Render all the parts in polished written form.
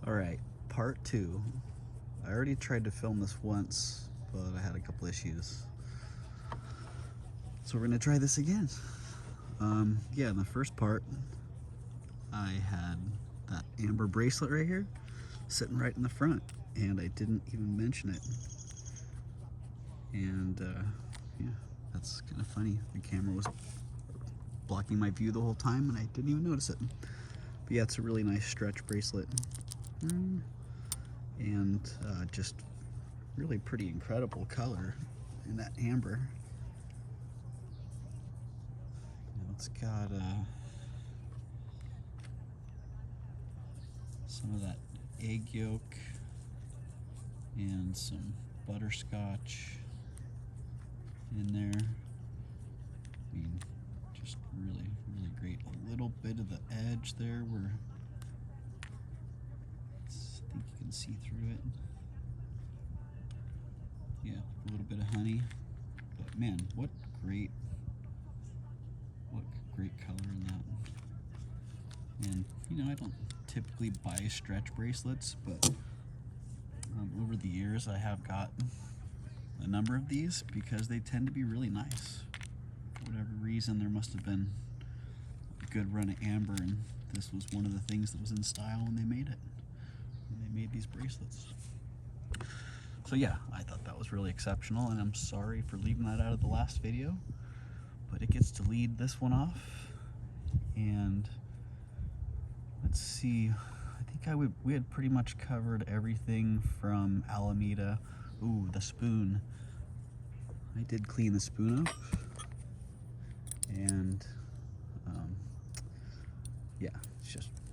All right, part two. I already tried to film this once, but I had a couple issues. So we're gonna try this again. Yeah, in the first part, I had that amber bracelet right here, sitting right in the front, and I didn't even mention it. And yeah, that's kind of funny. The camera was blocking my view the whole time, and I didn't even notice it. But yeah, it's a really nice stretch bracelet. And just really pretty incredible color in that amber. It's got some of that egg yolk and some butterscotch in there. I mean, just really, really great. A little bit of the edge there where I think you can see through it. Yeah, a little bit of honey. But man, what great color in that. And you know, I don't typically buy stretch bracelets, but over the years I have got a number of these because they tend to be really nice. For whatever reason, there must have been a good run of amber, and this was one of the things that was in style when they made it. When they made these bracelets. So yeah, I thought that was really exceptional, and I'm sorry for leaving that out of the last video, but it gets to lead this one off. And let's see, I think we had pretty much covered everything from Alameda. Ooh, the spoon. I did clean the spoon up, and yeah,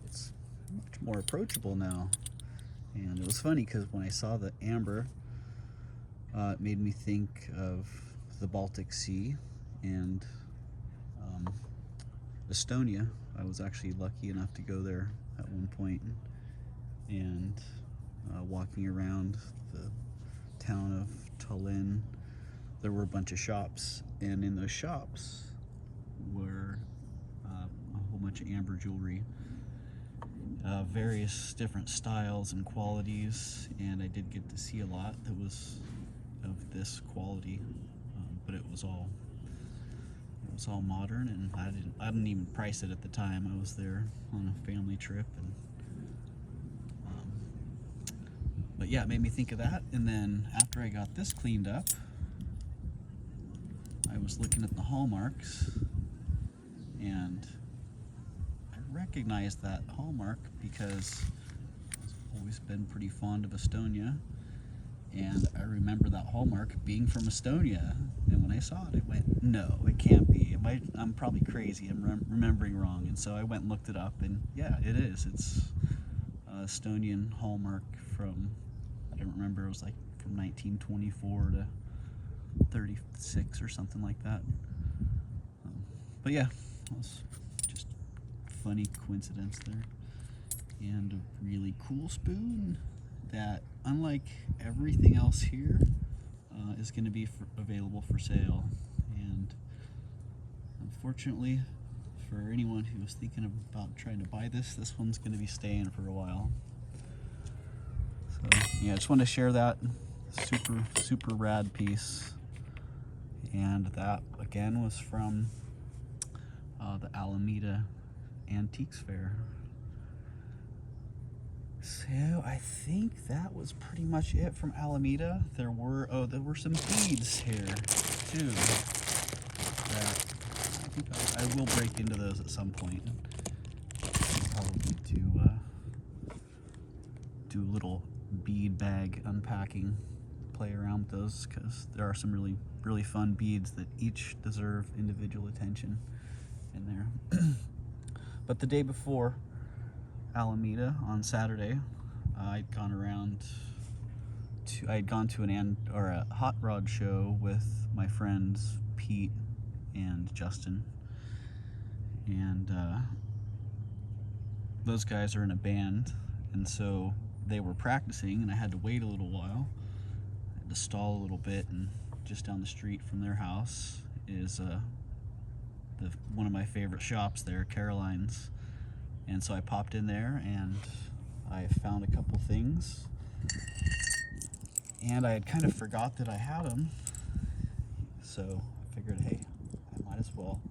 it's much more approachable now. And it was funny because when I saw the amber, it made me think of the Baltic Sea and Estonia. I was actually lucky enough to go there at one point, and walking around the town of Tallinn, there were a bunch of shops, and in those shops were a whole bunch of amber jewelry, various different styles and qualities, and I did get to see a lot that was of this quality, but it was all modern, and I didn't even price it at the time. I was there on a family trip, and but yeah, it made me think of that. And then after I got this cleaned up, I was looking at the hallmarks, and I recognized that hallmark because I've always been pretty fond of Estonia, and I remember that hallmark being from Estonia. And when I saw it, I went, no, it can't be. I'm probably crazy. I'm remembering wrong. And so I went and looked it up, and yeah, it is. It's Estonian hallmark from, I don't remember, it was like from 1924 to 36 or something like that. But yeah, it was just funny coincidence there. And a really cool spoon that, unlike everything else here, is going to be available for sale. And unfortunately, for anyone who was thinking about trying to buy this one's going to be staying for a while. So yeah, I just wanted to share that super rad piece. And that again was from the Alameda Antiques Fair. So I think that was pretty much it from Alameda. There were some beads here too. That I think I will break into those at some point. Probably do a little bead bag unpacking, play around with those, because there are some really fun beads that each deserve individual attention in there. But the day before Alameda, on Saturday, I'd gone to a hot rod show with my friends Pete and Justin, and those guys are in a band, and so they were practicing, and I had to wait a little while. I had to stall a little bit, and just down the street from their house is one of my favorite shops there, Caroline's. And so I popped in there, and I found a couple things, and I had kind of forgot that I had them, so I figured, hey, I might as well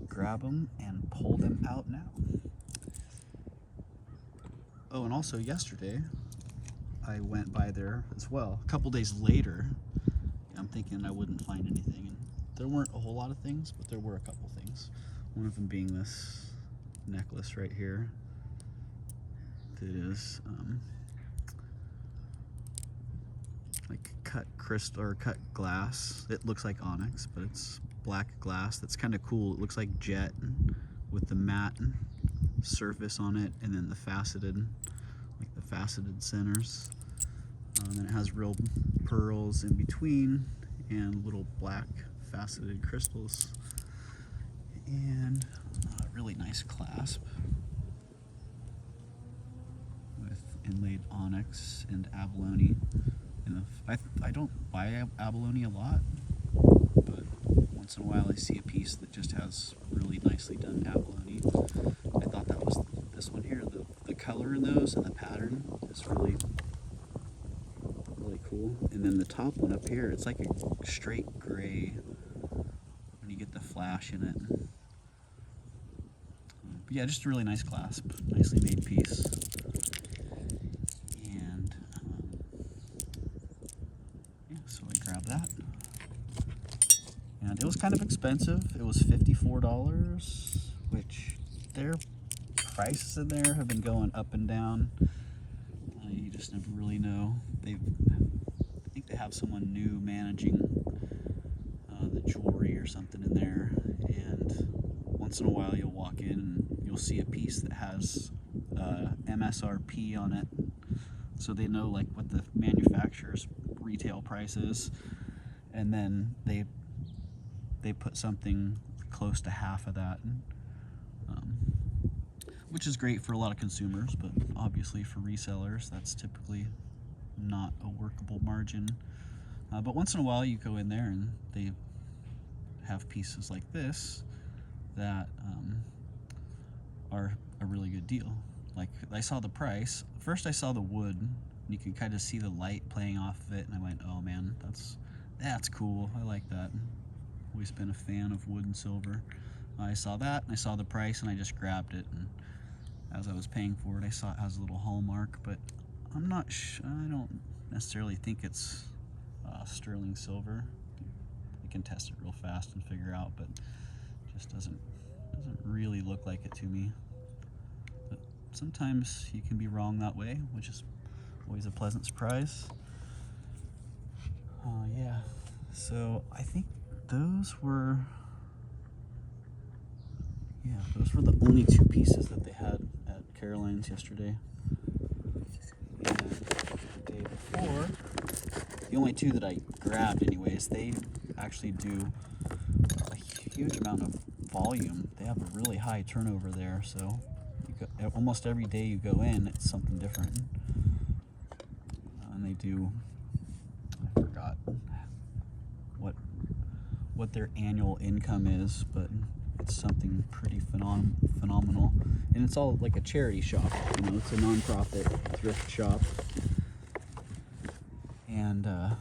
grab them and pull them out now. Oh, and also yesterday I went by there as well. A couple days later, I'm thinking I wouldn't find anything, and there weren't a whole lot of things, but there were a couple things. One of them being this necklace right here that is like cut crystal or cut glass. It looks like onyx, but it's black glass. That's kind of cool. It looks like jet with the matte surface on it, and then the faceted, like the faceted centers. And then it has real pearls in between and little black faceted crystals, and a really nice clasp with inlaid onyx and abalone. And I don't buy abalone a lot, but once in a while I see a piece that just has really nicely done abalone. I thought that was this one here. The color in those and the pattern is really cool. And then the top one up here, it's like a straight gray when you get the flash in it. But yeah, just a really nice clasp, nicely made piece. And yeah, so I grabbed that. And it was kind of expensive. It was $54, which their prices in there have been going up and down. You just never really know. I think they have someone new managing the jewelry or something in there, and once in a while you'll walk in and you'll see a piece that has MSRP on it, so they know like what the manufacturer's retail price is, and then they put something close to half of that, which is great for a lot of consumers, but obviously for resellers that's typically not a workable margin. But once in a while you go in there and they have pieces like this that are a really good deal. Like, I saw the price. First I saw the wood, and you can kind of see the light playing off of it, and I went, oh man, that's cool. I like that. Always been a fan of wood and silver. I saw that, and I saw the price, and I just grabbed it, and as I was paying for it, I saw it has a little hallmark, but I don't necessarily think it's sterling silver. You can test it real fast and figure out, but it just doesn't really look like it to me. But sometimes you can be wrong that way, which is always a pleasant surprise. Yeah, so I think those were the only two pieces that they had at Caroline's yesterday. And the day before, the only two that I grabbed anyways, they actually do a huge amount of volume. They have a really high turnover there, so almost every day you go in, it's something different. And they do, I forgot what their annual income is, but it's something pretty phenomenal. And it's all like a charity shop, it's a non-profit thrift shop. And the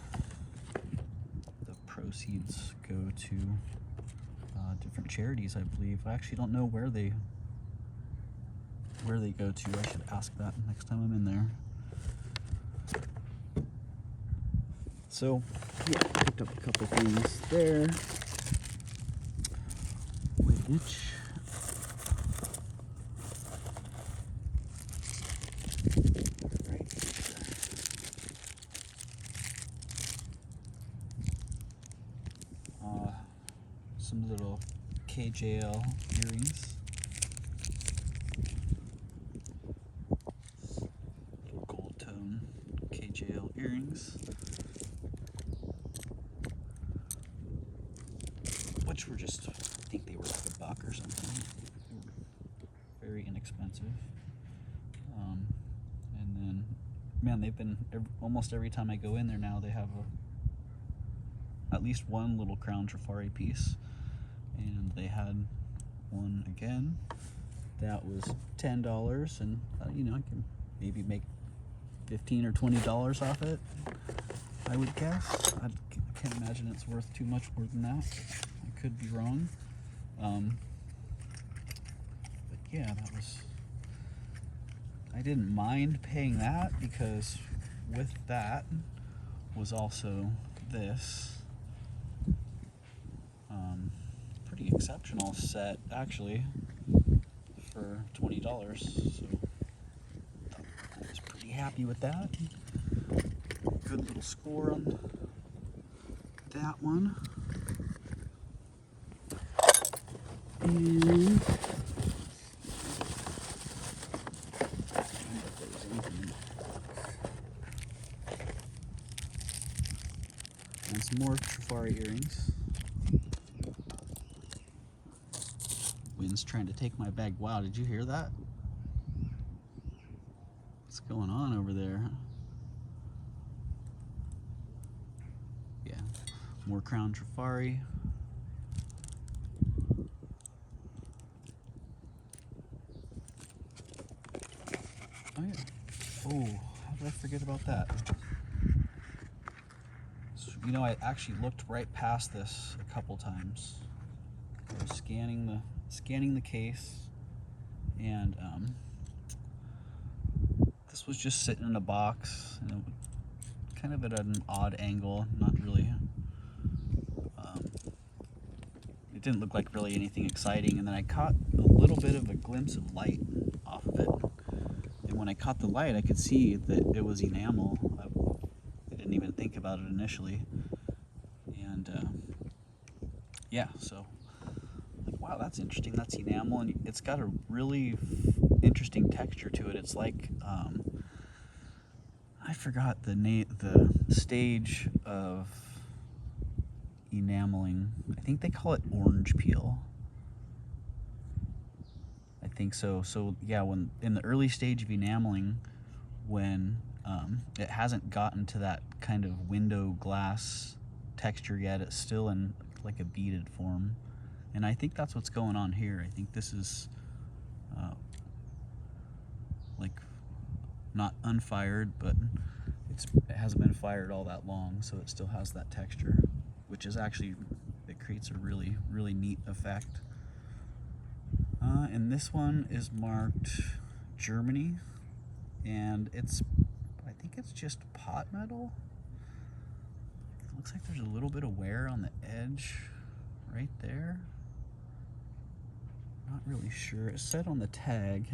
proceeds go to different charities, I believe. I actually don't know where they go to. I should ask that next time I'm in there. So yeah, I picked up a couple things there, which some little KJL earrings. Little gold tone KJL earrings, which were just, I think they were like $1 or something. They were very inexpensive. And then, man, they've been almost every time I go in there now, they have at least one little Crown Trifari piece, and they had one again that was $10, and I can maybe make $15 or $20 off it, I would guess. I can't imagine it's worth too much more than that. I could be wrong. But yeah, I didn't mind paying that, because with that was also this pretty exceptional set, actually, for $20. So I was pretty happy with that. Good little score on that one. And some more Trifari earrings. Wind's trying to take my bag. Wow, did you hear that? What's going on over there? Yeah, more Crown Trifari. Oh yeah. Oh, how did I forget about that? So, you know, I actually looked right past this a couple times. I was scanning the case, and this was just sitting in a box, and kind of at an odd angle. Not really. It didn't look like really anything exciting, and then I caught a little bit of a glimpse of light off of it. And when I caught the light, I could see that it was enamel. I didn't even think about it initially. And yeah, so like, wow, that's interesting. That's enamel, and it's got a really interesting texture to it. It's like I forgot the stage of enameling. I think they call it orange peel. I think so. So yeah, when in the early stage of enameling, when it hasn't gotten to that kind of window glass texture yet, it's still in like a beaded form, and I think that's what's going on here. I think this is like not unfired, but it hasn't been fired all that long, so it still has that texture, which is actually, it creates a really, really neat effect. And this one is marked Germany, and I think it's just pot metal. It looks like there's a little bit of wear on the edge right there. Not really sure. It said on the tag.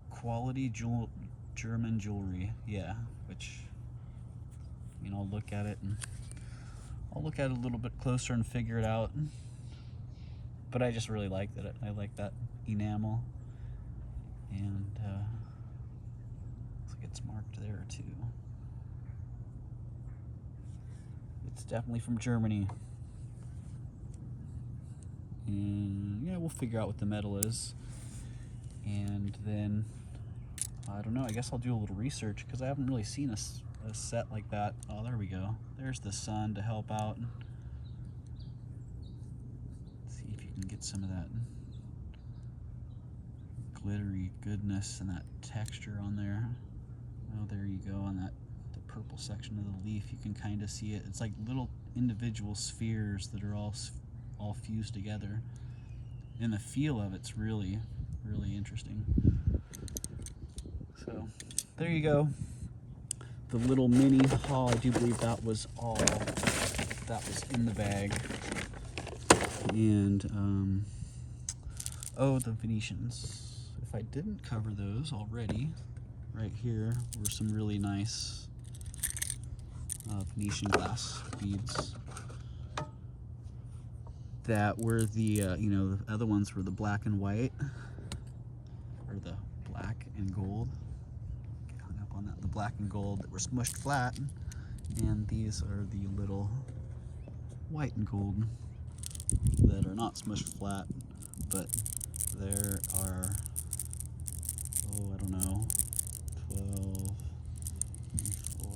Quality German jewelry. Yeah, which, you know, I'll look at it a little bit closer and figure it out. But I just really like that. I like that enamel, and looks like it's marked there too. It's definitely from Germany. And yeah, we'll figure out what the metal is, and then I don't know, I guess I'll do a little research, because I haven't really seen a set like that. Oh, there we go. There's the sun to help out. Let's see if you can get some of that glittery goodness and that texture on there. Oh, there you go. On the purple section of the leaf, you can kind of see it. It's like little individual spheres that are all fused together, and the feel of it's really, really interesting. So there you go. The little mini haul. I do believe that was all that was in the bag. And oh, the Venetians. If I didn't cover those already, right here were some really nice Venetian glass beads. That were the you know, the other ones were the black and white, or the black and gold. Get hung up on that. The black and gold that were smushed flat, and these are the little white and gold that are not smushed flat, but there are, oh, I don't know, 12, 24,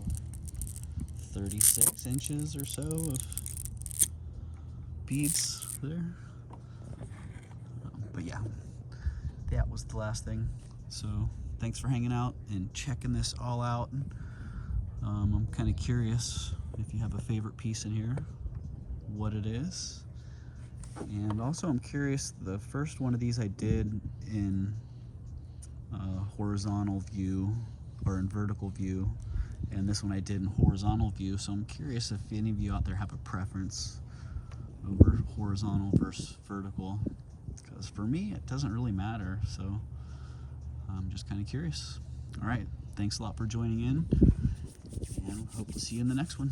36 inches or so of beads there. yeah, that was the last thing. So thanks for hanging out and checking this all out. I'm kind of curious if you have a favorite piece in here, what it is. And also I'm curious, the first one of these I did in horizontal view or in vertical view, and this one I did in horizontal view. So I'm curious if any of you out there have a preference over horizontal versus vertical, because for me it doesn't really matter. So I'm just kind of curious. All right, thanks a lot for joining in, and hope to see you in the next one.